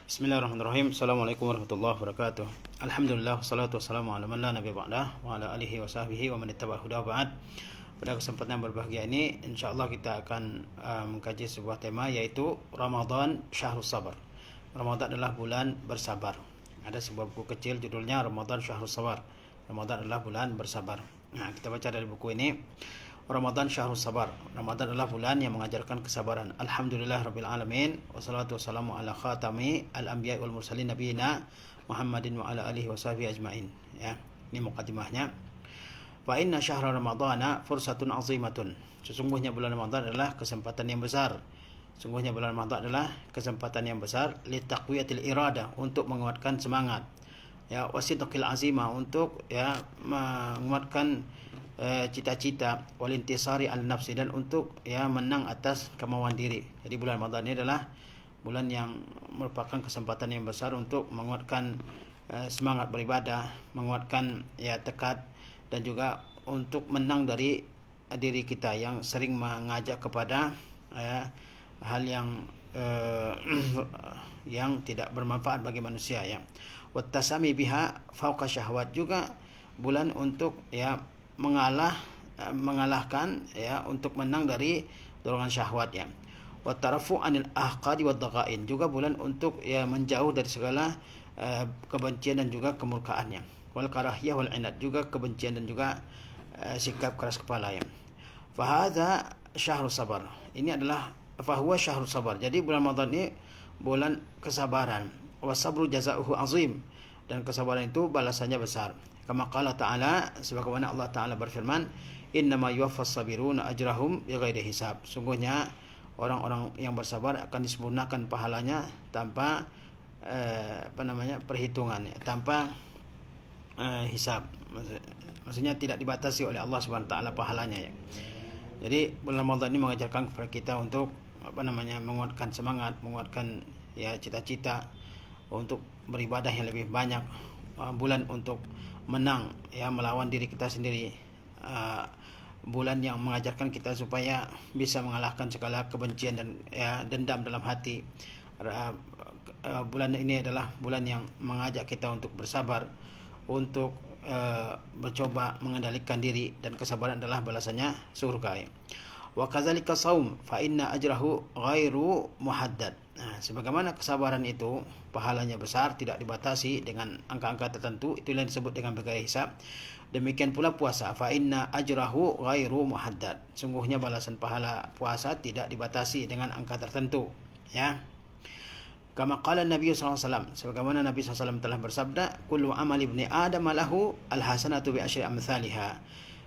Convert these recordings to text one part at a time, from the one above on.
Bismillahirrahmanirrahim. Assalamualaikum warahmatullahi wabarakatuh. Alhamdulillah wassalatu wassalamu ala man la nabiyya ba'dah wa ala alihi wa sahbihi wa man ittaba'a hudahu ba'd. Pada kesempatan yang berbahagia ini, insyaallah kita akan mengkaji sebuah tema, yaitu Ramadan Syahrus Sabar. Ramadan adalah bulan bersabar. Ada sebuah buku kecil judulnya Ramadan Syahrus Sabar. Ramadan adalah bulan bersabar. Nah, kita baca dari buku ini. Ramadan Syahrus Sabar. Ramadan adalah bulan yang mengajarkan kesabaran. Alhamdulillah Rabbil Alamin. Wassalatu wassalamu ala khatami al-anbiya wal mursalin nabiyina Muhammadin wa ala alihi wa sahbihi ajma'in. Ya, ini mukadimahnya. Fa inna syahra ramadhana fursatun azimatun. Sesungguhnya bulan Ramadan adalah kesempatan yang besar. Sesungguhnya bulan Ramadan adalah kesempatan yang besar li taqwiyatil irada, untuk menguatkan semangat. Ya, wasidqil azimah, untuk menguatkan cita-cita, walintisari al nafsi, dan untuk menang atas kemauan diri. Jadi bulan Ramadan ini adalah bulan yang merupakan kesempatan yang besar untuk menguatkan semangat beribadah, menguatkan tekad, dan juga untuk menang dari diri kita yang sering mengajak kepada hal yang yang tidak bermanfaat bagi manusia. Wattasami biha fauqa syahwat, juga bulan untuk mengalahkan untuk menang dari dorongan syahwat. Wattarafu anil ahqadi waddaqain, juga bulan untuk menjauh dari segala kebencian dan juga kemurkaannya. Wal karahiyah wal inad, juga kebencian dan juga sikap keras kepala. Fahadha syahrus sabar, ini adalah fahuwa syahrus sabar. Jadi bulan Ramadan ini bulan kesabaran. Wasabru jazaohu azim, dan kesabaran itu balasannya besar. Kama qala ta'ala, sebagaimana Allah Ta'ala berfirman, innama yuwaffas sabiruna ajrahum bighairi hisab. Sungguhnya orang-orang yang bersabar akan disempurnakan pahalanya tanpa perhitungan, tanpa hisab. Maksudnya tidak dibatasi oleh Allah Subhanahu wa taala pahalanya. Jadi bulan Ramadan ini mengajarkan kepada kita untuk menguatkan semangat, menguatkan cita-cita untuk beribadah yang lebih banyak. Bulan untuk menang melawan diri kita sendiri. Bulan yang mengajarkan kita supaya bisa mengalahkan segala kebencian dan dendam dalam hati. Bulan ini adalah bulan yang mengajak kita untuk bersabar, untuk mencoba mengendalikan diri, dan kesabaran adalah balasannya surga. Wa kadzalika shaum fa inna ajrahu ghairu muhaddad. Nah, sebagaimana kesabaran itu pahalanya besar, tidak dibatasi dengan angka-angka tertentu, itulah yang disebut dengan bighairi hisab. Demikian pula puasa, fa inna ajrahu ghairu muhaddad. Sungguhnya balasan pahala puasa tidak dibatasi dengan angka tertentu. Kama qala Nabi sallallahu alaihi wasallam, sebagaimana Nabi sallallahu alaihi wasallam telah bersabda, kullu amali ibni adam lahu alhasanatu bi asyri amsalha.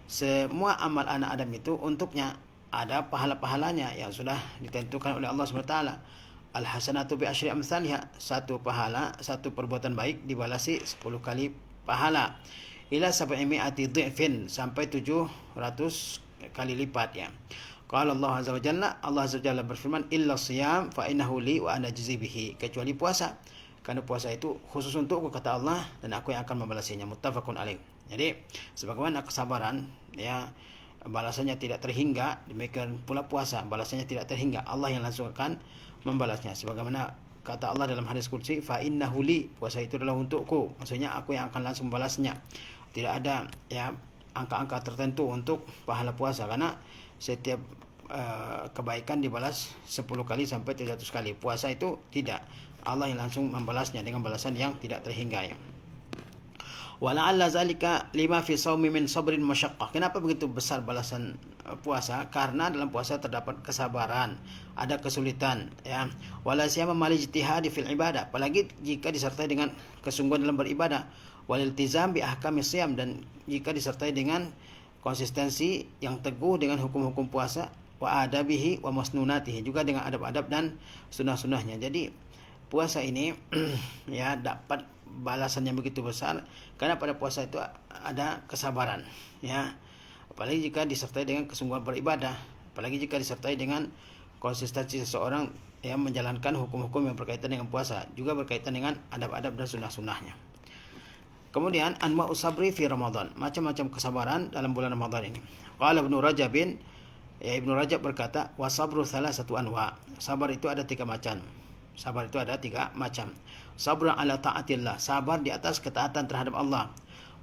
Semua amal anak Adam itu untuknya ada pahala-pahalanya yang sudah ditentukan oleh Allah Subhanahu wa taala. Al-hasanatu bi asyri amsalha, satu pahala, satu perbuatan baik dibalasi 10 kali pahala. Ila 700 dhifin, sampai 700 kali lipat. Qala Allah azza wa jalla, Allah azza wa jalla berfirman, illa shiyam fa innahu li wa ana ajzi bihi, kecuali puasa, karena puasa itu khusus untukku, kata Allah, dan aku yang akan membalasinya. Muttafaqun alaih. Jadi sebagaimana kesabaran balasannya tidak terhingga, demikian pula puasa balasannya tidak terhingga. Allah yang langsung akan membalasnya. Sebagaimana kata Allah dalam hadis qudsi, fa innahu li, puasa itu adalah untukku, maksudnya aku yang akan langsung membalasnya. Tidak ada angka-angka tertentu untuk pahala puasa, karena setiap kebaikan dibalas 10 kali sampai 300 kali. Puasa itu tidak, Allah yang langsung membalasnya dengan balasan yang tidak terhingga. Wala'alla zalika lima fi shaumi min sabrin masyaqqah. Kenapa begitu besar balasan puasa? Karena dalam puasa terdapat kesabaran, ada kesulitan. Wala siyama mal ijtihadi fil ibadah, apalagi jika disertai dengan kesungguhan dalam beribadah. Wal iltizam bi ahkamis shiyam, dan jika disertai dengan konsistensi yang teguh dengan hukum-hukum puasa. Wa adabihi wa masnunatihi, juga dengan adab-adab dan sunnah-sunnahnya. Jadi puasa ini dapat balasan yang begitu besar karena pada puasa itu ada kesabaran, apalagi jika disertai dengan kesungguhan beribadah, apalagi jika disertai dengan konsistensi seseorang menjalankan hukum-hukum yang berkaitan dengan puasa, juga berkaitan dengan adab-adab dan sunnah-sunnahnya. Kemudian anwa'us sabri fi Ramadan, macam-macam kesabaran dalam bulan Ramadan ini. Qala Ibnu Rajab, Ibnu Rajab berkata, wasabru salah satu anwa, sabar itu ada 3 macam. Sabar itu ada 3 macam. sabrun ala ta'atillah, sabar di atas ketaatan terhadap Allah.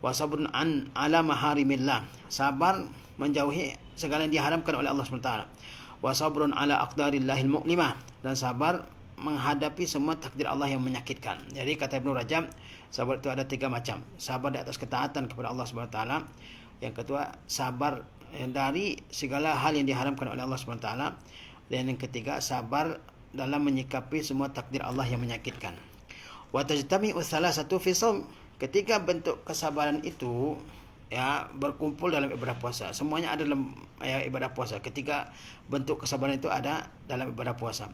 Wa sabrun ala maharimillah, sabar menjauhi segala yang diharamkan oleh Allah SWT. Wa sabrun ala aqdarillahil mu'limah, dan sabar menghadapi semua takdir Allah yang menyakitkan. Jadi kata Ibnu Rajab, sabar itu ada 3 macam. Sabar di atas ketaatan kepada Allah SWT. Yang kedua, sabar dari segala hal yang diharamkan oleh Allah SWT. Dan yang ketiga, sabar dalam menyikapi semua takdir Allah yang menyakitkan. Wa tajtami'u thalathatu fi shaum. Ketika bentuk kesabaran itu ya berkumpul dalam ibadah puasa. Semuanya ada dalam ibadah puasa. Ketika bentuk kesabaran itu ada dalam ibadah puasa.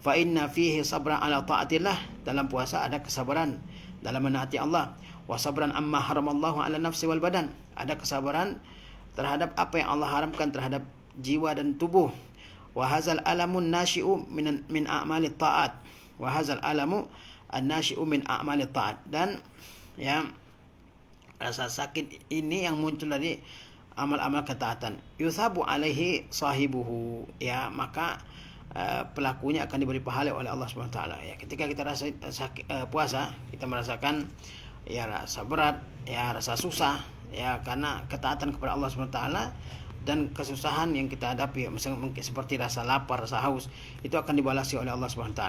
Fa inna fihi sabran ala ta'atillah. Dalam puasa ada kesabaran dalam menaati Allah. Wa sabran amma haramallahu ala nafsi wal badan. Ada kesabaran terhadap apa yang Allah haramkan terhadap jiwa dan tubuh. Wa hazal alamun nashi'u min a'malit ta'at. Wa hazal alamu an-nashi'u min a'malit ta'at. Dan ya, rasa sakit ini yang muncul dari amal-amal ketaatan. Yuthabu alaihi sahibuhu, ya, maka pelakunya akan diberi pahala oleh Allah SWT. Ya, ketika kita rasa puasa, kita merasakan ya rasa berat, ya rasa susah, ya karena ketaatan kepada Allah SWT, dan kesusahan yang kita hadapi, misalnya seperti rasa lapar, rasa haus, itu akan dibalasi oleh Allah SWT.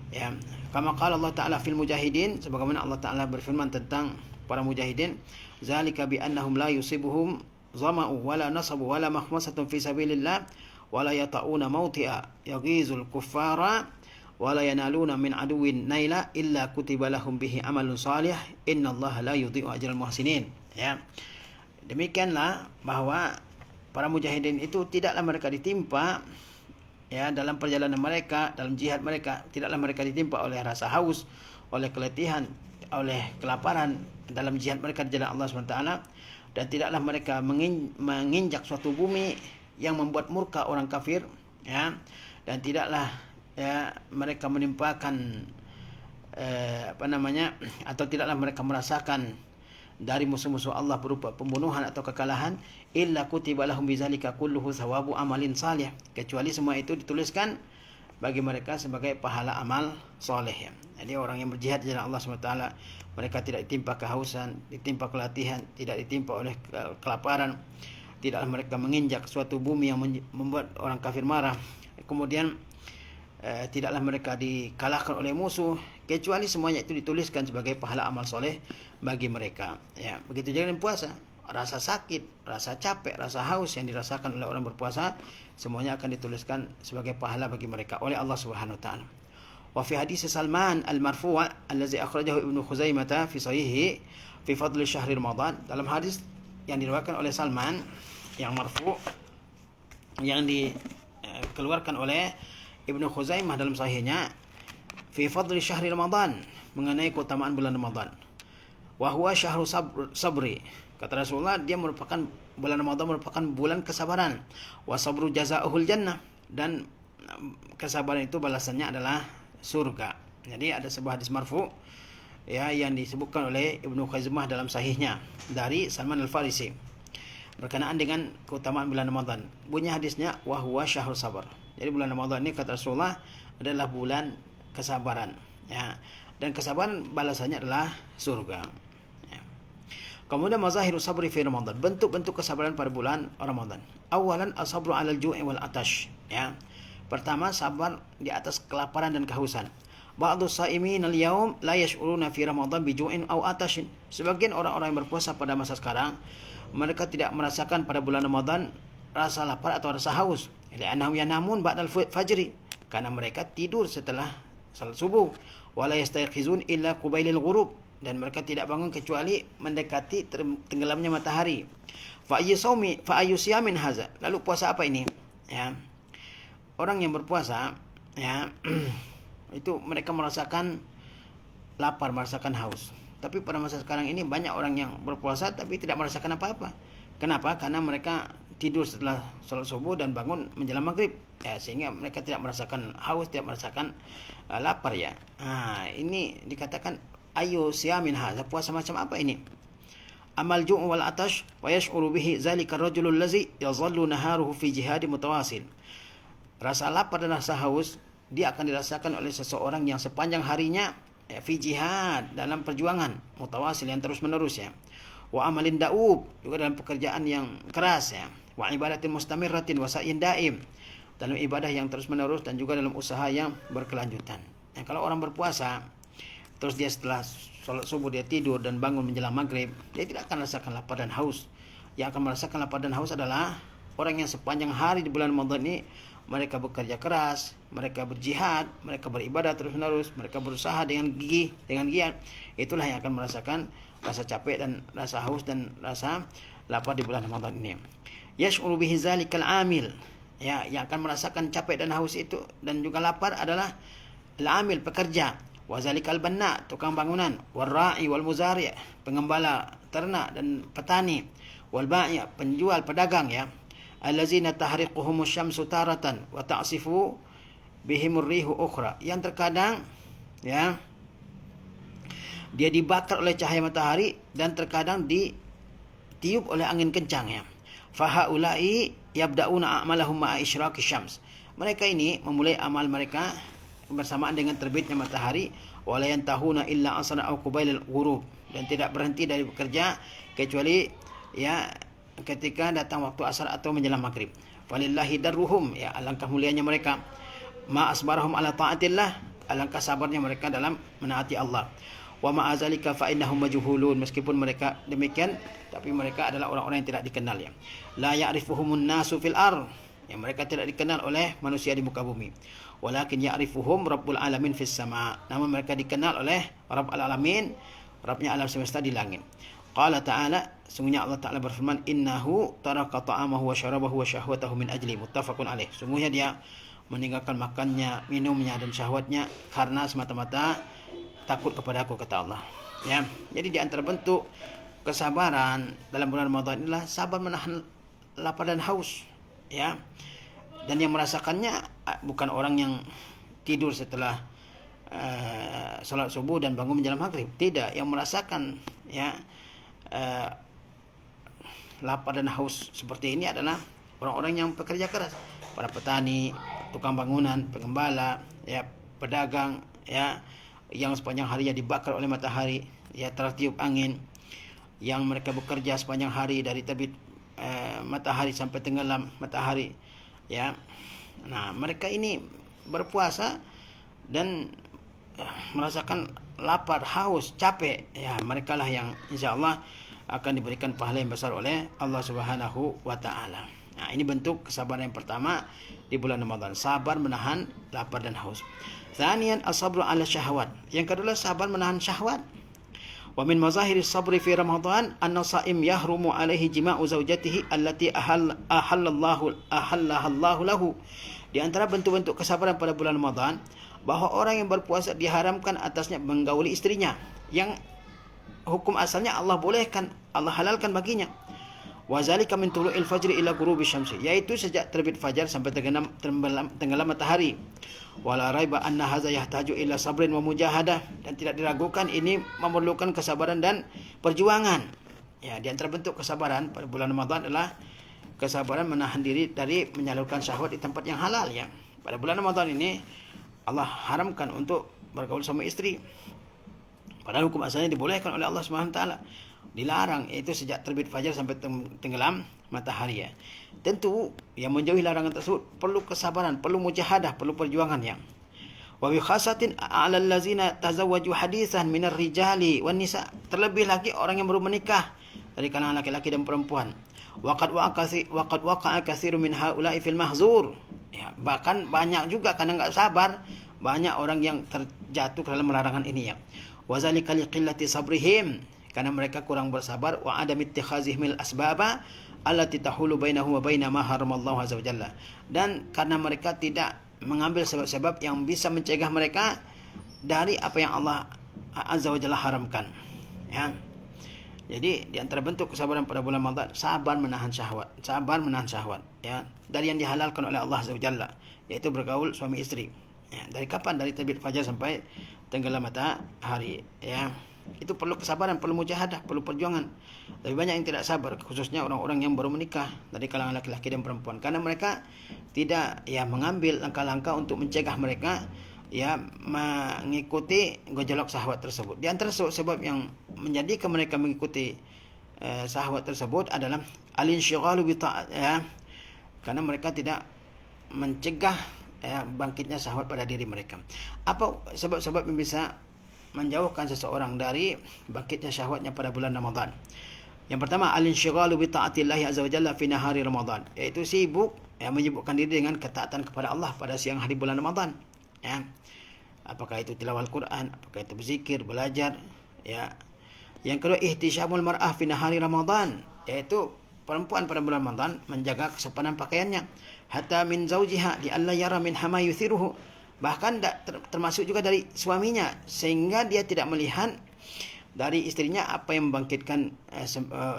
Ya, kama qala Allah Ta'ala fil mujahidin, sebagaimana Allah Ta'ala berfirman tentang para mujahidin, zalika bi annahum la yusibuhum zama'u wala nasabu wala makhmasatun fi sabilillah wala yata'una mawti'a yaghizul kuffara wala yanaluna min aduwin naila illa kutiba lahum bihi amalun salih innallaha la yudhi'u ajral muhsinin. Ya, demikianlah bahwa para mujahidin itu tidaklah mereka ditimpa, ya, dalam perjalanan mereka, dalam jihad mereka, tidaklah mereka ditimpa oleh rasa haus, oleh keletihan, oleh kelaparan dalam jihad mereka di jalan Allah SWT, dan tidaklah mereka menginjak suatu bumi yang membuat murka orang kafir, ya, dan tidaklah ya mereka menimpakan atau tidaklah mereka merasakan dari musuh-musuh Allah berupa pembunuhan atau kekalahan, illa kutiba lahum bizalika kulluhu thawabu amalin salih, kecuali semua itu dituliskan bagi mereka sebagai pahala amal soleh. Ya. Jadi orang yang berjihad di jalan Allah SWT, mereka tidak ditimpa kehausan, ditimpa kelatihan, tidak ditimpa oleh kelaparan, tidaklah mereka menginjak suatu bumi yang membuat orang kafir marah, kemudian tidaklah mereka dikalahkan oleh musuh, kecuali semuanya itu dituliskan sebagai pahala amal soleh bagi mereka. Ya, begitu juga dengan puasa. Rasa sakit, rasa capek, rasa haus yang dirasakan oleh orang berpuasa, semuanya akan dituliskan sebagai pahala bagi mereka oleh Allah Subhanahu wa taala. Wa fi hadis Salman al-marfu' allazi akhrajahu Ibnu Khuzaimah fi sahihi fi fadl syahr Ramadan, dalam hadis yang diriwayatkan oleh Salman yang marfu' yang dikeluarkan oleh Ibnu Khuzaimah dalam sahihnya, fi fadl syahr Ramadan, mengenai keutamaan bulan Ramadan. Wa huwa syahru sabri, kata Rasulullah, dia merupakan bulan Ramadan merupakan bulan kesabaran. Wa sabru jazaa'uhul jannah, dan kesabaran itu balasannya adalah surga. Jadi ada sebuah hadis marfu, ya, yang disebutkan oleh Ibnu Khuzaimah dalam sahihnya dari Salman Al-Farisi berkenaan dengan keutamaan bulan Ramadan. Bunyi hadisnya, wa huwa syahrul sabar. Jadi bulan Ramadan ini, kata Rasulullah, adalah bulan kesabaran, ya, dan kesabaran balasannya adalah surga. Kemudian mazahiru sabri fi Ramadan, bentuk-bentuk kesabaran pada bulan Ramadan. Awalan as-sabru 'alal ju'i wal atash, ya. Pertama, sabar di atas kelaparan dan kehausan. Ba'du sha'imin al-yaum la yash'uruna fi Ramadan bi ju'in aw atashin. Sebagian orang-orang yang berpuasa pada masa sekarang, mereka tidak merasakan pada bulan Ramadan rasa lapar atau rasa haus. Li'annahum yanamun ba'dal fajri, karena mereka tidur setelah salat subuh. Wala yastayqizun illa qubailil ghurub, dan mereka tidak bangun kecuali mendekati tenggelamnya matahari. Fa ayyu siyamin haza, lalu puasa apa ini? Ya, orang yang berpuasa, ya, itu mereka merasakan lapar, merasakan haus. Tapi pada masa sekarang ini banyak orang yang berpuasa tapi tidak merasakan apa-apa. Kenapa? Karena mereka tidur setelah sholat subuh dan bangun menjelang maghrib, ya, sehingga mereka tidak merasakan haus, tidak merasakan lapar, ya. Nah, ini dikatakan ayu siyamin hadza, puasa macam apa ini? Amal ju' wal atash wa yash'uru bihi zalika ar-rajulu allazi yazallu naharuhu fi jihad mutawasil. Rasa lapar dan rasa haus dia akan dirasakan oleh seseorang yang sepanjang harinya ya, fi jihad, dalam perjuangan mutawasil yang terus menerus ya. Wa amalin daub, juga dalam pekerjaan yang keras ya. Wa ibadatin mustamirratin wa sa'yin daim, dalam ibadah yang terus menerus dan juga dalam usaha yang berkelanjutan. Nah, kalau orang berpuasa terus dia setelah sholat subuh dia tidur dan bangun menjelang maghrib, dia tidak akan merasakan lapar dan haus. Yang akan merasakan lapar dan haus adalah orang yang sepanjang hari di bulan Ramadan ini mereka bekerja keras, mereka berjihad, mereka beribadah terus menerus, mereka berusaha dengan gigih, dengan giat. Itulah yang akan merasakan rasa capek dan rasa haus dan rasa lapar di bulan Ramadan ini. Yash'uru bihi zalikal amil, ya, yang akan merasakan capek dan haus itu dan juga lapar adalah al-amil, pekerja, wa zalikal banna, tukang bangunan, wal ra'i wal muzari', pengembala ternak dan petani, wal ba'i', penjual pedagang ya, allazina tahriquhum syamsu taratan wa ta'sifu bihimur rihu ukhra, yang terkadang ya dia dibakar oleh cahaya matahari dan terkadang ditiup oleh angin kencang ya. Fahaulai yabda'una a'malahum ma'a isyraqi syams, mereka ini memulai amal mereka bersamaan dengan terbitnya matahari, wala yantahuna illa asra au qabailal ghurub, dan tidak berhenti dari bekerja kecuali ya ketika datang waktu asar atau menjelang maghrib. Falillahi darruhum, ya, alangkah mulianya mereka, ma asbarahum ala taatillah, alangkah sabarnya mereka dalam menaati Allah. Wa ma'azalika fa innahum majhulun, meskipun mereka demikian tapi mereka adalah orang-orang yang tidak dikenal ya. La ya'rifuhumun nasu fil ar, yang mereka tidak dikenal oleh manusia di muka bumi. Walakin ya'rifuhum rabbul alamin fis sama, namun mereka dikenal oleh Rabbul alamin, Rabbnya alam semesta di langit. Qala ta'ala, sungguhnya Allah Ta'ala berfirman, innahu taraka ta'amahu wa syarabahu wa syahwatahu min ajli, muttafaqun alaih, sungguhnya dia meninggalkan makannya, minumnya dan syahwatnya karena semata-mata takut kepada aku, kata Allah ya. Jadi di antara bentuk kesabaran dalam bulan Ramadan inilah sabar menahan lapar dan haus ya. Dan yang merasakannya bukan orang yang tidur setelah salat subuh dan bangun menjelang maghrib, tidak. Yang merasakan ya lapar dan haus seperti ini adalah orang-orang yang bekerja keras, para petani, tukang bangunan, pengembala ya, pedagang ya, yang sepanjang harinya dibakar oleh matahari ya, tertiup angin, yang mereka bekerja sepanjang hari dari terbit matahari sampai tenggelam matahari ya. Nah, mereka ini berpuasa dan merasakan lapar, haus, capek ya, mereka lah yang insyaallah akan diberikan pahala yang besar oleh Allah Subhanahu wa taala. Nah, ini bentuk kesabaran yang pertama di bulan Ramadan, sabar menahan lapar dan haus. Tsaniyan as-sabru 'ala syahwat, yang kedua sabar menahan syahwat. Wa min mazahiri sabri fi Ramadan anna sha'im yahrumu 'alaihi jima'u zaujatihi allati ahallahallahu lahu. Di antara bentuk-bentuk kesabaran pada bulan Ramadan, bahwa orang yang berpuasa diharamkan atasnya menggauli istrinya, yang hukum asalnya Allah bolehkan, Allah halalkan baginya. Wa zalika min tulu'il fajri ila ghurubi syamsi, yaitu sejak terbit fajar sampai tenggelam matahari. Wala raiba anna hadza yahtaju ila sabrin wa mujahadah, dan tidak diragukan ini memerlukan kesabaran dan perjuangan. Ya, di antara bentuk kesabaran pada bulan Ramadan adalah kesabaran menahan diri dari menyalurkan syahwat di tempat yang halal ya. Pada bulan Ramadan ini Allah haramkan untuk bergaul sama istri. Padahal hukum asalnya dibolehkan oleh Allah Subhanahu wa taala. Dilarang itu sejak terbit fajar sampai tenggelam matahari ya. Tentu yang menjauhi larangan tersebut perlu kesabaran, perlu mujahadah, perlu perjuangan ya. Wa bi khasatin 'alal ladzina tazawwaju haditsan minar rijali wan nisa, terlebih lagi orang yang baru menikah dari kalangan laki-laki dan perempuan. Waqad waqa'a katsirun min haula'i fil mahzur. Ya, bahkan banyak juga karena enggak sabar, banyak orang yang terjatuh ke dalam larangan ini ya. Wa zalika liqillati sabrihim, karena mereka kurang bersabar, wa adam ittikhazihimil asbaba allati tahulu bainahum wa baina ma haramallahu azza wajalla, dan karena mereka tidak mengambil sebab-sebab yang bisa mencegah mereka dari apa yang Allah azza wajalla haramkan ya. Jadi di antara bentuk kesabaran pada bulan Ramadan, sabar menahan syahwat, ya, dari yang dihalalkan oleh Allah azza wajalla, yaitu bergaul suami istri ya. Dari kapan? Dari terbit fajar sampai tenggelam matahari ya. Itu perlu kesabaran, perlu mujahadah, perlu perjuangan. Tapi banyak yang tidak sabar, khususnya orang-orang yang baru menikah dari kalangan laki-laki dan perempuan, karena mereka tidak ya mengambil langkah-langkah untuk mencegah mereka ya mengikuti gejolak syahwat tersebut. Di antara sebab yang menjadikan mereka mengikuti syahwat tersebut adalah al-insyighalu bi ta'at, ya, karena mereka tidak mencegah bangkitnya syahwat pada diri mereka. Apa sebab-sebab yang bisa menjauhkan seseorang dari bangkitnya syahwatnya pada bulan Ramadan? Yang pertama, al-insyighalu bi ta'atillahi azza wa jalla fi nahari Ramadan, yaitu sibuk menyibukkan diri dengan ketaatan kepada Allah pada siang hari bulan Ramadan, ya. Apakah itu tilawah Al-Quran, apakah itu berzikir, belajar, ya. Yang kedua, ihtisyamul mar'ah fi nahari Ramadan, yaitu perempuan pada bulan Ramadan menjaga kesopanan pakaiannya, hatta min zaujiha li alla yara min hama yuthiruhu, bahkan termasuk juga dari suaminya, sehingga dia tidak melihat dari istrinya apa yang membangkitkan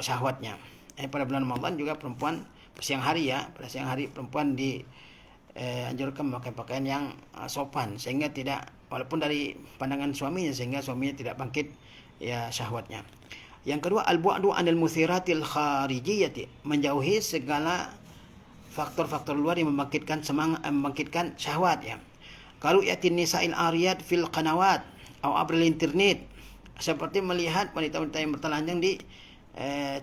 syahwatnya. Pada bulan Ramadan juga perempuan siang hari, ya, pada siang hari perempuan dianjurkan memakai pakaian yang sopan, sehingga tidak, walaupun dari pandangan suaminya, sehingga suaminya tidak bangkit ya syahwatnya. Yang kedua, al-bu'du 'anil muthiratil kharijiyyati, menjauhi segala faktor-faktor luar yang membangkitkan semangat, membangkitkan syahwat, ya. Kalau yatin nisa'il ariyat fil qanawat atau abril internet, seperti melihat wanita-wanita yang bertelanjang di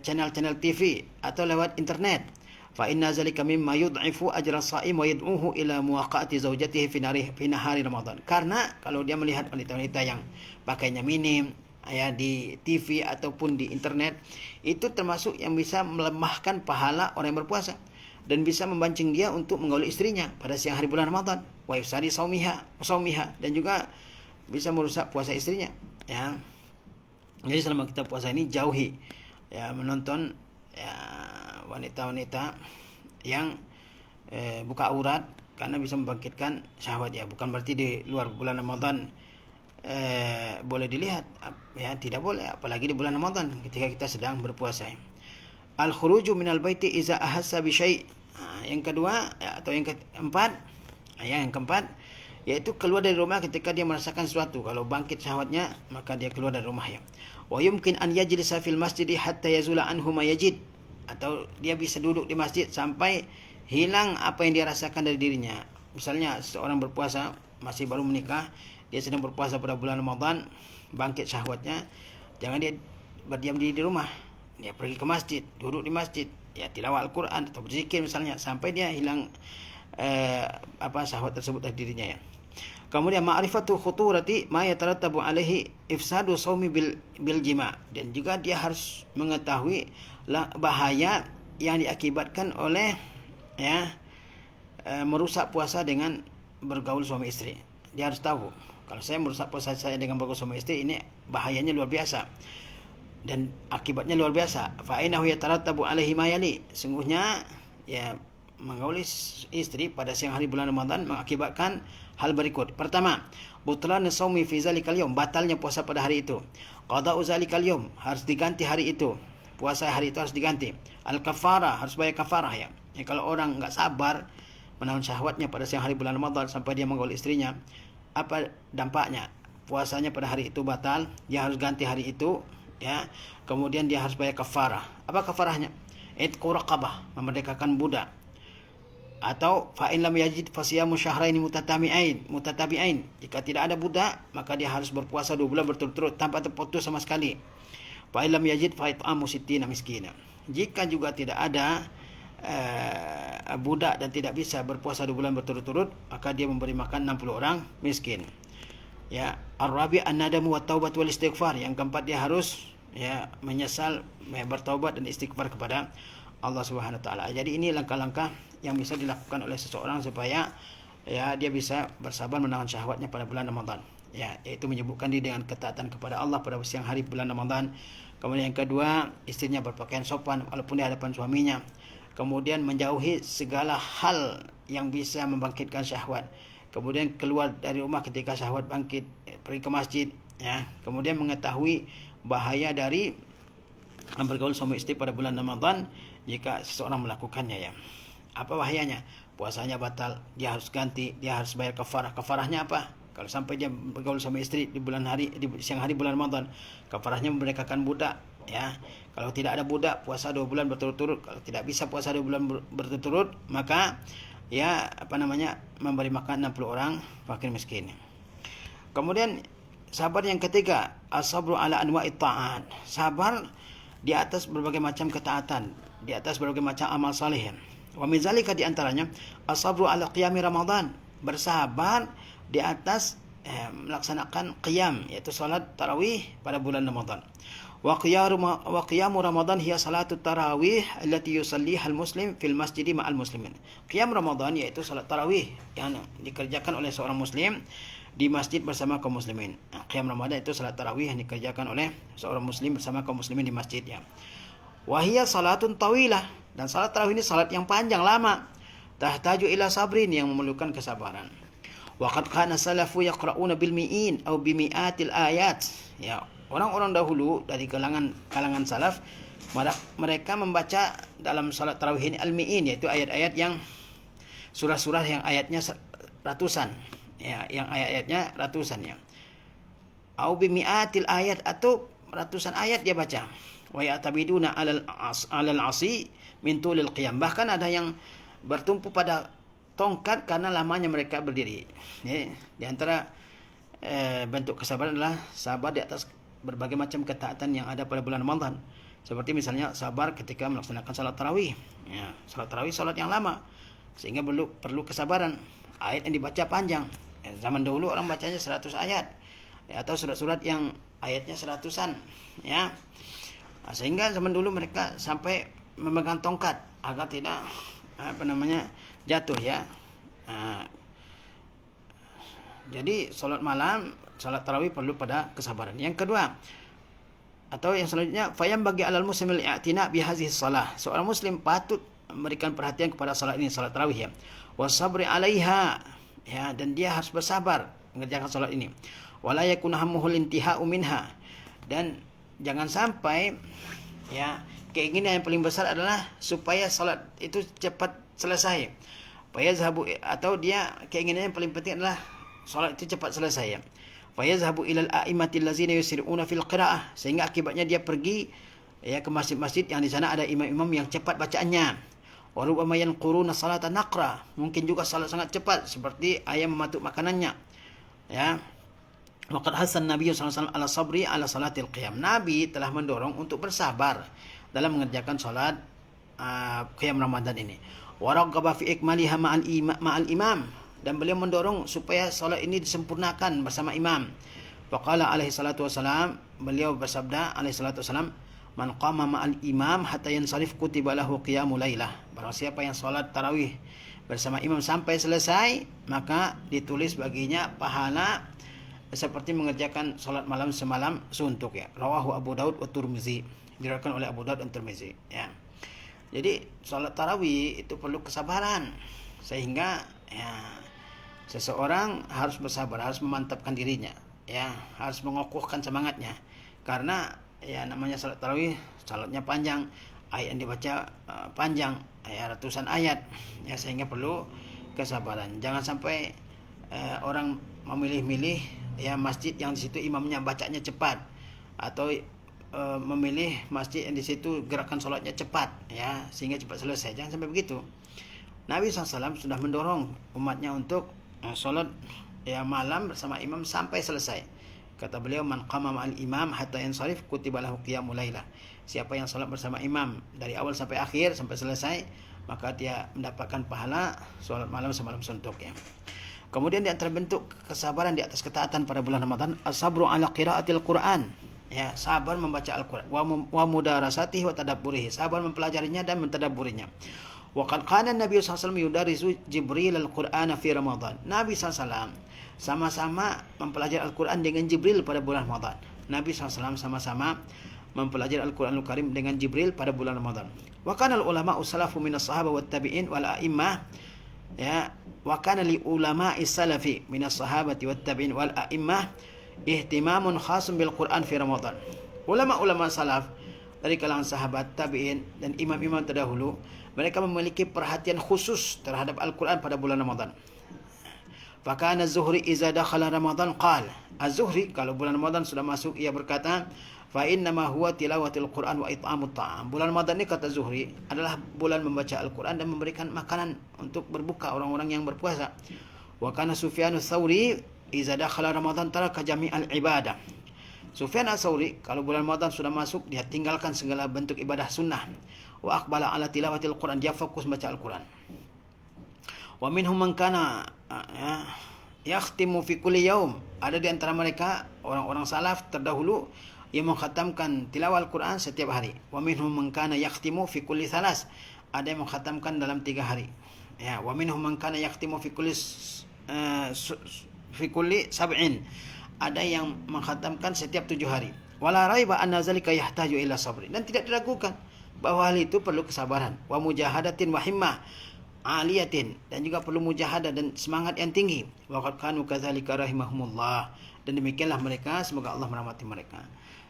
channel-channel TV atau lewat internet. Fa inna zalika mimma yud'ifu ajra as-sha'im wa yad'uhu ila muwaqa'ati zawjatihi fi nahari Ramadan. Karena kalau dia melihat wanita-wanita yang pakainya minim, ya, di TV ataupun di internet, itu termasuk yang bisa melemahkan pahala orang yang berpuasa dan bisa membancing dia untuk menggauli istrinya pada siang hari bulan Ramadan. Wa yufsadi saumiha, dan juga bisa merusak puasa istrinya, ya. Jadi selama kita puasa ini jauhi, ya, menonton, ya, wanita-wanita yang buka aurat, karena bisa membangkitkan syahwat, ya. Bukan berarti di luar bulan Ramadan boleh dilihat, ya, tidak boleh, apalagi di bulan Ramadan ketika kita sedang berpuasa. Al-khuruju minal baiti iza ahassa bi syai'. Yang kedua, ya, atau yang keempat, yaitu keluar dari rumah ketika dia merasakan sesuatu. Kalau bangkit syahwatnya, maka dia keluar dari rumah, ya. Wa yumkin an yajlisa fil masjid hatta yazula anhu ma yajid, atau dia bisa duduk di masjid sampai hilang apa yang dia rasakan dari dirinya. Misalnya seorang berpuasa, masih baru menikah, dia sedang berpuasa pada bulan Ramadan, bangkit syahwatnya, jangan dia berdiam diri di rumah, dia pergi ke masjid, duduk di masjid, ya, tilawah Al-Quran atau berzikir misalnya, sampai dia hilang syahwat tersebut dari dirinya, ya. Kemudian ma'rifatu khuturati ma yatarattabu alaihi ifsadu shaumi bil jima', dan juga dia harus mengetahui bahaya yang diakibatkan oleh, ya, merusak puasa dengan bergaul suami istri. Dia harus tahu, kalau saya merusak puasa saya dengan bergaul suami istri, ini bahayanya luar biasa dan akibatnya luar biasa. Fa innahu yatarattabu alaihi ma yali, sungguhnya, ya, menggauli istri pada siang hari bulan Ramadan mengakibatkan hal berikut. Pertama, butlan shaumi fi zalikal yaum, batalnya puasa pada hari itu. Qada'u zalikal yaum, harus diganti hari itu. Puasa hari itu harus diganti. Al-kafarah, harus bayar kafarah, ya. Ya, kalau orang enggak sabar menahan syahwatnya pada siang hari bulan Ramadan sampai dia menggauli istrinya, apa dampaknya? Puasanya pada hari itu batal, dia harus ganti hari itu, ya. Kemudian dia harus bayar kafarah. Apa kafarahnya? Itqu raqabah, memerdekakan budak. Atau fa in lam yajid fasiyamu syahraini mutatabi'ain. Jika tidak ada budak, maka dia harus berpuasa 2 bulan berturut-turut tanpa terputus sama sekali. Fa in lam yajid fa it'amu sittina miskina. Jika juga tidak ada budak dan tidak bisa berpuasa 2 bulan berturut-turut, maka dia memberi makan 60 orang miskin. Ya, ar-rabi' an-nadamu wat taubat wal istighfar. Yang keempat, dia harus, ya, menyesal, bertaubat dan istighfar kepada Allah Subhanahu wa taala. Jadi ini langkah-langkah yang bisa dilakukan oleh seseorang supaya, ya, dia bisa bersabar menahan syahwatnya pada bulan Ramadan, ya, yaitu menyibukkan diri dengan ketaatan kepada Allah pada siang hari bulan Ramadan. Kemudian yang kedua, istrinya berpakaian sopan walaupun di hadapan suaminya. Kemudian menjauhi segala hal yang bisa membangkitkan syahwat. Kemudian keluar dari rumah ketika syahwat bangkit, pergi ke masjid, ya. Kemudian mengetahui bahaya dari bergaul suami istri pada bulan Ramadan jika seseorang melakukannya, ya. Apa bahayanya? Puasanya batal, dia harus ganti, dia harus bayar kafarah. Kafarahnya apa? Kalau sampai dia bergaul sama istri di siang hari bulan Ramadan, kafarahnya memerdekakan budak, ya. Kalau tidak ada budak, puasa 2 bulan berturut-turut. Kalau tidak bisa puasa 2 bulan berturut-turut, maka, ya, memberi makan 60 orang fakir miskin. Kemudian sabar yang ketiga, as-sabru ala anwa'it ta'at. Sabar di atas berbagai macam ketaatan, di atas berbagai macam amal saleh. Wa min zalika di antaranya as-sabru ala qiyami Ramadan. Bersabar di atas melaksanakan qiyam, yaitu salat tarawih pada bulan Ramadan. Wa qiyamu Ramadan hiya salatu tarawih allati yusalliha al-muslim fil masjid ma'al muslimin. Qiyam Ramadan yaitu salat tarawih yang dikerjakan oleh seorang muslim di masjid bersama kaum muslimin. Qiyam Ramadan itu salat tarawih yang dikerjakan oleh seorang muslim bersama kaum muslimin di masjid ya. Wa hiya salatun tawilah, dan salat tarawih ini salat yang panjang lama. Tahtaju ila sabrin, yang memerlukan kesabaran. Wa qad kana salafu yaqra'una bil mi'in aw bi mi'atil ayat. Ya, orang-orang dahulu dari kalangan salaf, mereka membaca dalam salat tarawih ini al-mi'in, yaitu ayat-ayat yang surah-surah yang ayatnya ratusan. Ya, yang ayat-ayatnya ratusan ya. Au bi mi'atil ayat, atau ratusan ayat dia baca. Wa ya'tabiduna 'alal 'asi min tulil qiyam. Bahkan ada yang bertumpu pada tongkat karena lamanya mereka berdiri. Ya, di antara bentuk kesabaran adalah sabar di atas berbagai macam ketaatan yang ada pada bulan Ramadan. Seperti misalnya sabar ketika melaksanakan salat tarawih. Ya, salat tarawih salat yang lama, sehingga perlu kesabaran. Ayat yang dibaca panjang. Ya, zaman dahulu orang bacanya 100 ayat. Ya, atau surat-surat yang ayatnya seratusan. Ya. Nah, sehingga zaman dulu mereka sampai memegang tongkat agar tidak jatuh ya. Nah, jadi salat malam, salat tarawih perlu pada kesabaran. Yang kedua, atau yang selanjutnya, fayam bagi alal muslimil i'tina bi hadhihi shalah. Seorang muslim patut memberikan perhatian kepada salat ini, salat tarawih ya. Wasabri 'alaiha, ya, dan dia harus bersabar mengerjakan salat ini. Wala yakun hammuhul intiha'u minha, dan jangan sampai ya keinginan yang paling besar adalah supaya salat itu cepat selesai. Fayazhabu, atau dia keinginan yang paling penting adalah salat itu cepat selesai ya. Fayazhabu ilal a'immatil ladzina yusri'una fil qira'ah, sehingga akibatnya dia pergi ya ke masjid-masjid yang di sana ada imam-imam yang cepat bacaannya. Wa rubbama yanquruna salata naqra, mungkin juga salat sangat cepat seperti ayam mematuk makanannya. Ya. Waqad hasan Nabi sallallahu alaihi wasallam ala sabri ala salatil qiyam. Nabi telah mendorong untuk bersabar dalam mengerjakan salat qiyam Ramadan ini. Wa raghaba fi ikmaliha ma'al imam, dan beliau mendorong supaya salat ini disempurnakan bersama imam. Faqala alaihi salatu wasalam, beliau bersabda alaihi salatu wasalam, man qama ma'al imam hatta yansarif kutiba lahu qiyamul lailah. Barang siapa yang salat tarawih bersama imam sampai selesai, maka ditulis baginya pahala seperti mengerjakan salat malam semalam suntuk ya. Rawahu Abu Daud wa Tirmizi. Diriwayatkan oleh Abu Daud dan Tirmizi ya. Jadi salat tarawih itu perlu kesabaran, sehingga ya seseorang harus bersabar, harus memantapkan dirinya, ya, harus mengokohkan semangatnya, karena ya namanya salat tarawih, salatnya panjang, ayat yang dibaca panjang, ya, ratusan ayat, ya, sehingga perlu kesabaran. Jangan sampai orang memilih-milih ya masjid yang di situ imamnya bacanya cepat, atau memilih masjid yang di situ gerakan salatnya cepat, ya, sehingga cepat selesai. Jangan sampai begitu. Nabi SAW sudah mendorong umatnya untuk salat ya malam bersama imam sampai selesai. Kata beliau, man qama ma'al imam hatta yansarif kutiba lahu qiyamul lailah. Siapa yang salat bersama imam dari awal sampai akhir, sampai selesai, maka dia mendapatkan pahala salat malam semalam suntuk ya. Kemudian di antara bentuk kesabaran di atas ketaatan pada bulan Ramadan, as-sabru ala qiraatil Qur'an. Ya, sabar membaca Al-Qur'an, wa mudarasatihi wa tadabburihi, sabar mempelajarinya dan mentadabburinya. Wa qad kana Nabi sallallahu alaihi wasallam yudarisu Jibril al-Qur'ana fi Ramadan. Nabi sallallahu sama-sama mempelajari Al-Qur'an dengan Jibril pada bulan Ramadan. Nabi sallallahu sama-sama mempelajari Al-Qur'anul Karim dengan Jibril pada bulan Ramadan. Wa kana al-ulama usalafu minas sahaba wat tabi'in wal a'immah, ya, wa kana li ulama'i salafi minas sahabati wat tabi'in wal a'immah ihtimamun khasun bil Qur'an fi Ramadan. Ulama-ulama salaf dari kalangan sahabat, tabi'in, dan imam-imam terdahulu, mereka memiliki perhatian khusus terhadap Al-Quran pada bulan Ramadan. Fakana Az-Zuhri iza dakhala Ramadan qala. Az-Zuhri kalau bulan Ramadan sudah masuk, ia berkata, fa innama huwa tilawatil Quran wa it'amut ta'am. Bulan Ramadan ini, kata Zuhri, adalah bulan membaca Al-Quran dan memberikan makanan untuk berbuka orang-orang yang berpuasa. Wa kana Sufyanus Tsauri iza dakhala Ramadan taraka jami'al ibadah. Sufyan Ats-Tsauri, kalau bulan Ramadan sudah masuk, dia tinggalkan segala bentuk ibadah sunnah. Wa aqbala ala tilawatil Quran, dia fokus baca Al-Quran. Wa minhum man kana yakhtimu fi kulli yaum. Ada di antara mereka orang-orang salaf terdahulu yang mengkhatamkan tilawah Al-Quran setiap hari. Wa minhum man kana yakhtimu fi kulli thalas. Ada yang mengkhatamkan dalam 3 hari. Ya, wa minhum man kana yakhtimu fi kulli sab'in. Ada yang mengkhatamkan setiap 7 hari. Wala raiba anna zalika yahtaju ila sabri. Dan tidak diragukan bahwa hal itu perlu kesabaran. Wa mujahadatin wa himmah aliyatin, dan juga perlu mujahadah dan semangat yang tinggi. Wa qad kanu kadzalika rahimahumullah. Dan demikianlah mereka, semoga Allah merahmati mereka.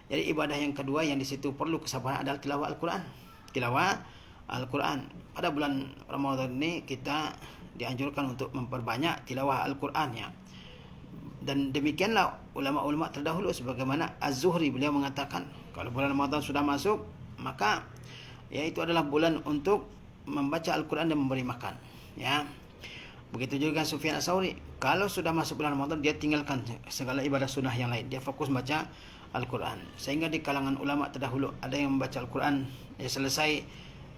Jadi ibadah yang kedua yang di situ perlu kesabaran adalah tilawah Al-Quran. Tilawah Al-Quran. Pada bulan Ramadan ini kita dianjurkan untuk memperbanyak tilawah Al-Quran ya. Dan demikianlah ulama-ulama terdahulu, sebagaimana Az-Zuhri, beliau mengatakan kalau bulan Ramadan sudah masuk, maka ya itu adalah bulan untuk membaca Al-Quran dan memberi makan ya. Begitu juga Sufyan Ats-Tsauri, kalau sudah masuk bulan Ramadan dia tinggalkan segala ibadah sunnah yang lain, dia fokus baca Al-Quran. Sehingga di kalangan ulama terdahulu ada yang membaca Al-Quran dia selesai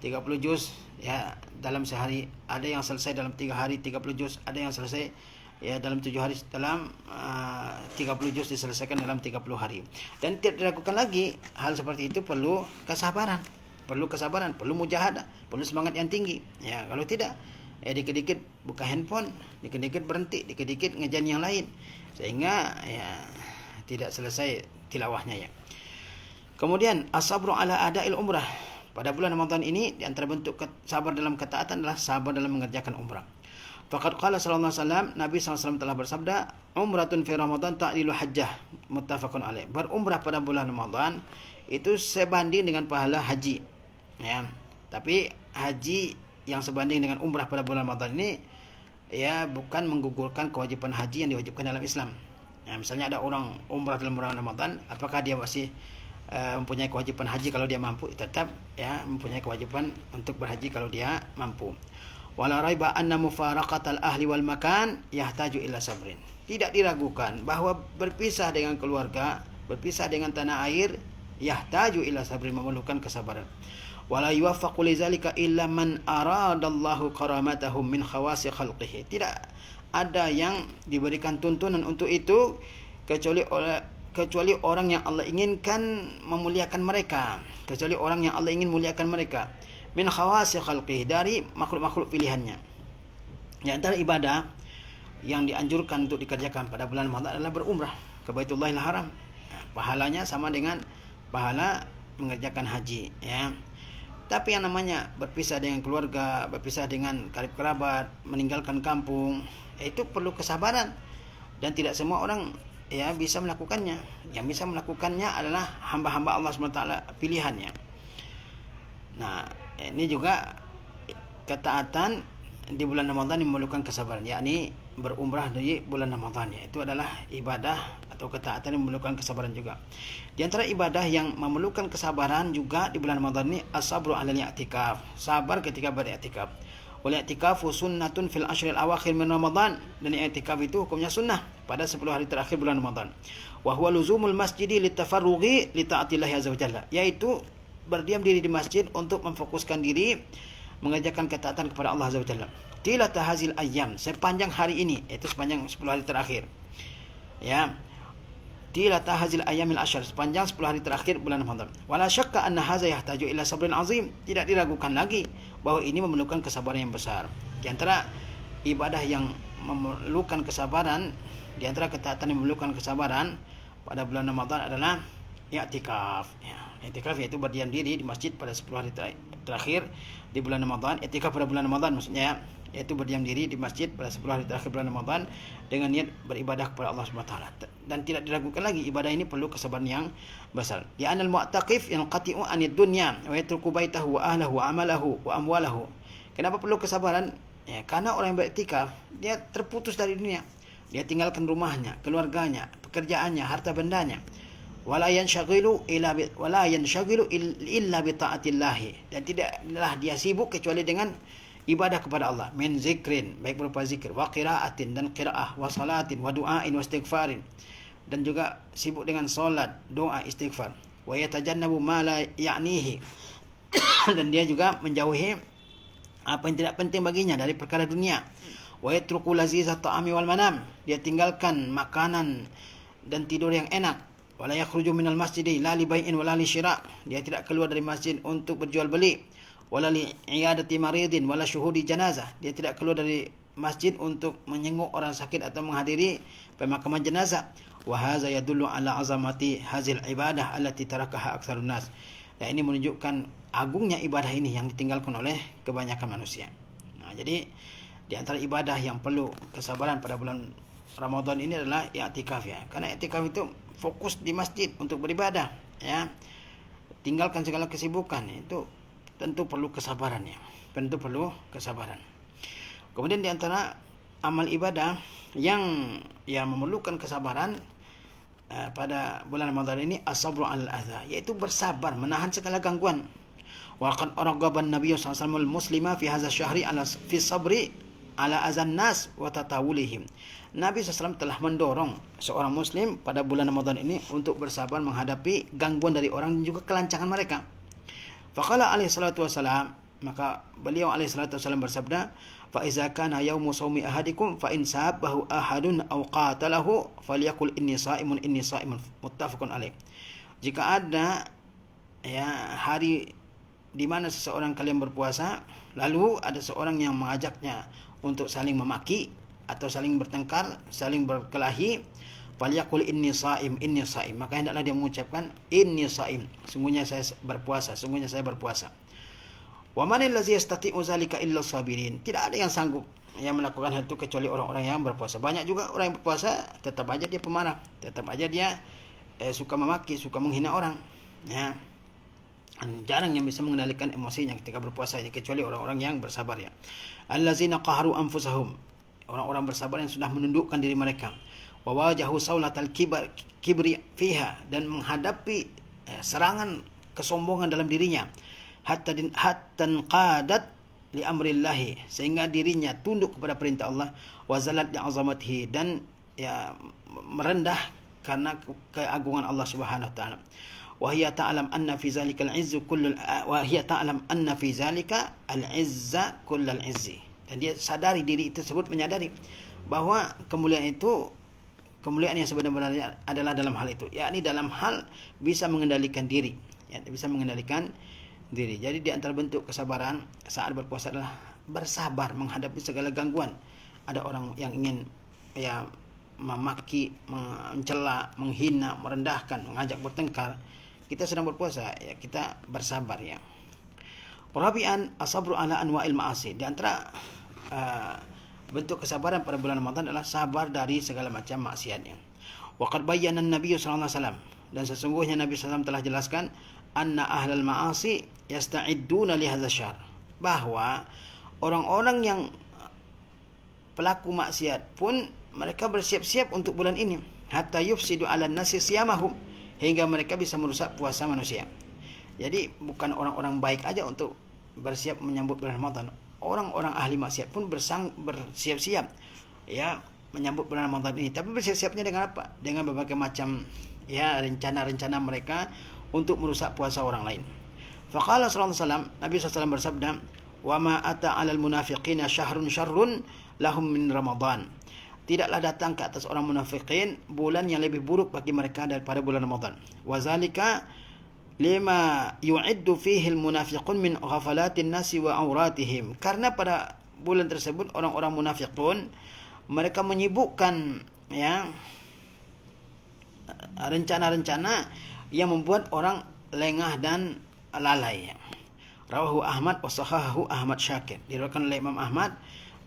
30 juz ya dalam sehari, ada yang selesai dalam 3 hari 30 juz, ada yang selesai ya dalam 7 hari, dalam 30 juz diselesaikan dalam 30 hari. Dan tidak dilakukan lagi hal seperti itu, perlu kesabaran, perlu mujahadah, perlu semangat yang tinggi ya. Kalau tidak ya dikit-dikit buka handphone, dikit-dikit berhenti, dikit-dikit ngejan yang lain, sehingga ya tidak selesai tilawahnya ya. Kemudian as-sabru ala ada'il umrah. Pada bulan Ramadan ini di antara bentuk sabar dalam ketaatan adalah sabar dalam mengerjakan umrah. Faqad qala sallallahu alaihi wasallam, Nabi SAW telah bersabda, umratun fi Ramadan ta'dilu hajjah, muttafaqun alaih. Berumrah pada bulan Ramadan itu sebanding dengan pahala haji ya. Tapi haji yang sebanding dengan umrah pada bulan Ramadan ini ya bukan menggugurkan kewajiban haji yang diwajibkan dalam Islam ya. Misalnya ada orang umrah dalam bulan Ramadan, apakah dia masih mempunyai kewajiban haji? Kalau dia mampu, tetap ya mempunyai kewajiban untuk berhaji kalau dia mampu. Wala raiba anna mufaraqatal ahli wal makan yahtaju ila sabrin. Tidak diragukan bahwa berpisah dengan keluarga, berpisah dengan tanah air, yahtaju ila sabrin, memerlukan kesabaran. Wala yuwaffaqu lidzalika illa man aradallahu karamatahum min khawasi khalqihi. Tidak ada yang diberikan tuntunan untuk itu kecuali orang yang Allah inginkan memuliakan mereka, kecuali orang yang Allah ingin muliakan mereka. Min khawasi khalqihi, dari makhluk-makhluk pilihannya. Di antara ibadah yang dianjurkan untuk dikerjakan pada bulan Ramadan adalah berumrah ke Baitullahil Haram. Pahalanya sama dengan pahala mengerjakan haji ya. Tapi yang namanya berpisah dengan keluarga, berpisah dengan karib kerabat, meninggalkan kampung, itu perlu kesabaran, dan tidak semua orang ya bisa melakukannya. Yang bisa melakukannya adalah hamba-hamba Allah SWT pilihannya. Nah, ini juga ketaatan di bulan Ramadan yang memerlukan kesabaran, yakni berumrah di bulan Ramadan ya. Itu adalah ibadah atau ketaatan yang memerlukan kesabaran juga. Di antara ibadah yang memerlukan kesabaran juga di bulan Ramadan ini as-sabru 'alal i'tikaf, sabar ketika beriktikaf. Wal i'tikafu sunnatun fil ashril awakhir min Ramadan, dan i'tikaf itu hukumnya sunnah pada 10 hari terakhir bulan Ramadan. Wa huwa luzumul masjidi litafarrughi li ta'atillahi azza wa jalla, yaitu berdiam diri di masjid untuk memfokuskan diri mengerjakan ketaatan kepada Allah azza wa jalla. Tilata hazil ayyam, sepanjang hari ini, yaitu sepanjang 10 hari terakhir ya. Tilata hazil ayyamil asyar, sepanjang 10 hari terakhir bulan Ramadan. Wala syakka anna hadza yahtaju ila sabrin azim, tidak diragukan lagi bahwa ini memerlukan kesabaran yang besar. Di antara ibadah yang memerlukan kesabaran, di antara ketaatan yang memerlukan kesabaran pada bulan Ramadan adalah i'tikaf ya. I'tikaf yaitu berdiam diri di masjid pada 10 hari terakhir di bulan Ramadan. I'tikaf pada bulan Ramadan maksudnya yaitu berdiam diri di masjid pada 10 hari terakhir bulan Ramadan dengan niat beribadah kepada Allah Subhanahu wa taala. Dan tidak diragukan lagi ibadah ini perlu kesabaran yang besar. Ya anal mu'taqif yanqati'u anid dunya wa yatruku baitahu wa ahlahu wa amalahu wa amwalahu. Kenapa perlu kesabaran? Ya, karena orang yang beriktikaf dia terputus dari dunia. Dia tinggalkan rumahnya, keluarganya, pekerjaannya, harta bendanya. Wala yanshaghilu illa bi ta'atillah, dan tidaklah dia sibuk kecuali dengan ibadah kepada Allah, min zikrin, baik berupa zikir, wa qiraatin, dan qiraah, wa salatin, wa du'ain, wa istighfarin, dan juga sibuk dengan solat, doa, istighfar. Wa yatajannabu ma la ya'nihi, dan dia juga menjauhi apa yang tidak penting baginya dari perkara dunia. Wa yatruku lazizat ta'ami wal manam, dia tinggalkan makanan dan tidur yang enak. Wala yakhruju minal masjidi la li bai'in wala li syira', dia tidak keluar dari masjid untuk berjual beli. Wala li i'adati maridin wala syuhudi janazah, dia tidak keluar dari masjid untuk menyenguk orang sakit atau menghadiri pemakaman jenazah. Wa hadza yadullu ala azamati hazil ibadah allati tarakaha aktsarun nas. Ya, ini menunjukkan agungnya ibadah ini yang ditinggalkan oleh kebanyakan manusia. Nah, jadi di antara ibadah yang perlu kesabaran pada bulan Ramadan ini adalah i'tikaf ya. Karena i'tikaf itu fokus di masjid untuk beribadah ya. Tinggalkan segala kesibukan, itu tentu perlu kesabaran ya. Tentu perlu kesabaran. Kemudian di antara amal ibadah yang memerlukan kesabaran pada bulan Ramadan ini as-sabru 'alal adza, yaitu bersabar menahan segala gangguan. Wa qad arghaba an-nabiy sallallahu alaihi wasallam al-muslima fi hadza asy-syahri ala fi sabri ala azan nas wa tatawulihim. Nabi SAW telah mendorong seorang muslim pada bulan Ramadan ini untuk bersabar menghadapi gangguan dari orang dan juga kelancangan mereka. Faqala alaihi salatu wasalam, maka beliau alaihi salatu wasalam bersabda, fa iza kana yaumu shaumi ahadikum fa in sabahu ahadun aw qatalahu falyaqul inni shaimun muttafaqun alaih. Jika ada hari di mana seseorang kalian berpuasa, lalu ada seorang yang mengajaknya untuk saling memaki atau saling bertengkar, saling berkelahi, falyaqul inni shaim, maka hendaklah dia mengucapkan inni shaim, sungguhnya saya berpuasa. Wa man allazi yastati'u zalika illa sabirin, tidak ada yang sanggup yang melakukan hal itu kecuali orang-orang yang berpuasa. Banyak juga orang yang berpuasa tetap aja dia pemarah, tetap aja dia suka memaki, suka menghina orang ya. Jarang yang bisa mengendalikan emosinya ketika berpuasa kecuali orang-orang yang bersabar ya. Allazina qaharu anfusahum, orang-orang bersabar yang sudah menundukkan diri mereka. Wa wajahu saulatal kibri fiha, dan menghadapi serangan kesombongan dalam dirinya. Hatta qadat li amrillahi, sehingga dirinya tunduk kepada perintah Allah. Wa zalat li azamatihi, dan merendah karena keagungan Allah Subhanahu wa taala. Wa hiya ta'lam anna fi zalika al-'izzu kullu al-'izza kullal 'izzi. Dan dia sadari, diri tersebut menyadari bahwa kemuliaan yang sebenarnya adalah dalam hal itu, yakni dalam hal bisa mengendalikan diri, Jadi di antara bentuk kesabaran saat berpuasa adalah bersabar menghadapi segala gangguan. Ada orang yang ingin memaki, mencela, menghina, merendahkan, mengajak bertengkar. Kita sedang berpuasa ya, kita bersabar ya. Rabi'an as-sabru ala anwa'il ma'asi. Di antara bentuk kesabaran pada bulan Ramadan adalah sabar dari segala macam maksiatnya. Wa qad bayyana an-nabiy sallallahu alaihi wasallam, dan sesungguhnya Nabi SAW telah jelaskan, anna ahlal ma'asi yasta'idduna li hadzal syahr, bahwa orang-orang yang pelaku maksiat pun mereka bersiap-siap untuk bulan ini, hatta yufsidu 'alan nasi siyamahum, hingga mereka bisa merusak puasa manusia. Jadi bukan orang-orang baik aja untuk bersiap menyambut bulan Ramadan. Orang-orang ahli maksiat pun bersiap-siap ya menyambut bulan Ramadan ini. Tapi bersiap-siapnya dengan apa? Dengan berbagai macam rencana-rencana mereka untuk merusak puasa orang lain. Faqala sallallahu alaihi wasallam, Nabi SAW bersabda, "Wa ma ata 'alal munafiqina syahrun syarrun lahum min Ramadan." Tidaklah datang ke atas orang munafikin bulan yang lebih buruk bagi mereka daripada bulan Ramadan. Wa zalika lima yu'iddu fihi al-munafiqun min ghafalatin nasi wa auratihim. Karena pada bulan tersebut orang-orang munafik pun mereka menyibukkan rencana-rencana yang membuat orang lengah dan lalai. Rawahu Ahmad wa sahahahu Ahmad Syakir. Diriwayatkan oleh Imam Ahmad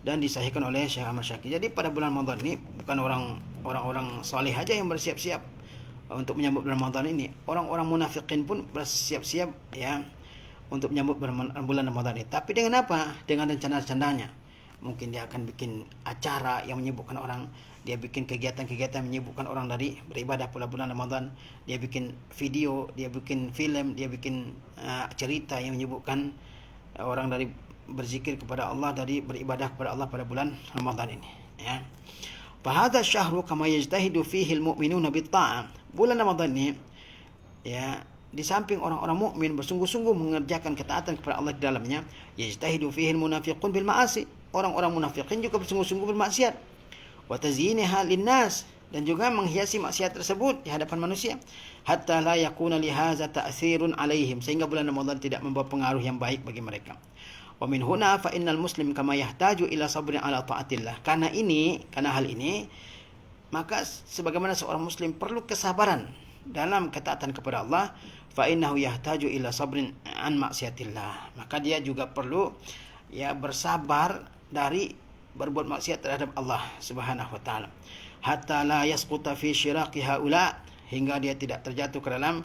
dan disahihkan oleh Syekh Ahmad Syakir. Jadi pada bulan Ramadan ini bukan orang-orang saleh aja yang bersiap-siap untuk menyambut bulan Ramadan ini. Orang-orang munafikin pun bersiap-siap untuk menyambut bulan Ramadan ini. Tapi dengan apa? Dengan rencana-rencananya. Mungkin dia akan bikin acara yang menyibukkan orang, dia bikin kegiatan-kegiatan yang menyibukkan orang dari beribadah pada bulan Ramadan, dia bikin video, dia bikin film, dia bikin cerita yang menyibukkan orang dari berzikir kepada Allah, dari beribadah kepada Allah pada bulan Ramadan ini, ya. Fahadha syahru kama yajtahidu fihi al-mu'minuna bit-ta'ah. Bulan Ramadan ini, ya, di samping orang-orang mukmin bersungguh-sungguh mengerjakan ketaatan kepada Allah di dalamnya, yajtahidu fihi al-munafiqun bil ma'asi. Orang-orang munafikin juga bersungguh-sungguh bermaksiat. Wa tazyiniha lin-nas, dan juga menghiasi maksiat tersebut di hadapan manusia, hatta la yakuna li hadza ta'thirun alaihim, sehingga bulan Ramadan tidak membawa pengaruh yang baik bagi mereka. Wa min huna fa innal muslim kama yahtaju ila sabrin ala taatillah. Karena hal ini, maka sebagaimana seorang muslim perlu kesabaran dalam ketaatan kepada Allah, fa innahu yahtaju ila sabrin an maksiatillah. Maka dia juga perlu, ya, bersabar dari berbuat maksiat terhadap Allah Subhanahu wa taala. Hatta la yasquta fi syiraqi haula, hingga dia tidak terjatuh ke dalam,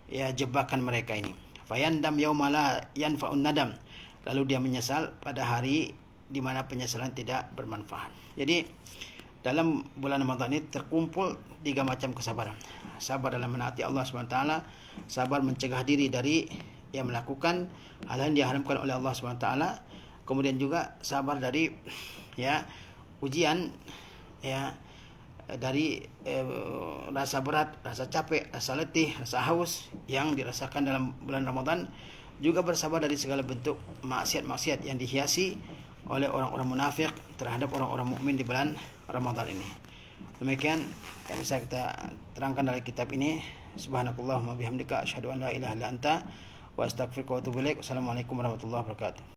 ya, jebakan mereka ini. Fayandam yauma la yanfa'un nadam. Lalu dia menyesal pada hari di mana penyesalan tidak bermanfaat. Jadi dalam bulan Ramadan ini terkumpul 3 macam kesabaran. Sabar dalam menaati Allah SWT, sabar mencegah diri dari yang melakukan hal yang diharamkan oleh Allah SWT, kemudian juga sabar dari, ya, ujian, ya, dari rasa berat, rasa capek, rasa letih, rasa haus yang dirasakan dalam bulan Ramadan. Juga bersabar dari segala bentuk maksiat-maksiat yang dihiasi oleh orang-orang munafik terhadap orang-orang mukmin di bulan Ramadan ini. Demikian yang bisa kita terangkan dari kitab ini. Subhanakallahumma bihamdika asyhadu an la ilaha illa anta wa astaghfiruka wa atubu ilaik. Wassalamualaikum warahmatullahi wabarakatuh.